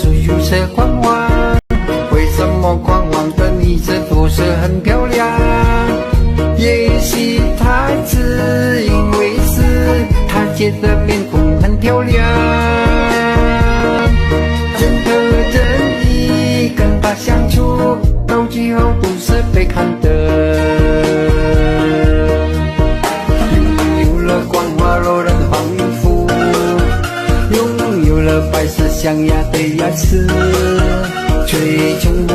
是如此狂妄？为什么狂妄的你是不是很漂亮？也许他只因为是他觉得面孔很漂亮，任何人一跟他相处，到最后都是被看的。拥有了光滑柔韧的防御服，拥有了白色象牙的牙齿，最穷不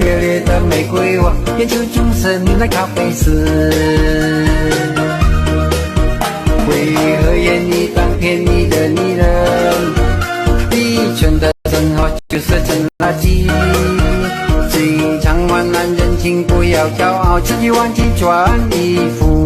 烈烈的玫瑰花，也就终身来咖啡师。为何愿意当便宜的女人？低纯的生活就是真垃圾。经常玩男人情，不要骄傲，自己忘记穿衣服。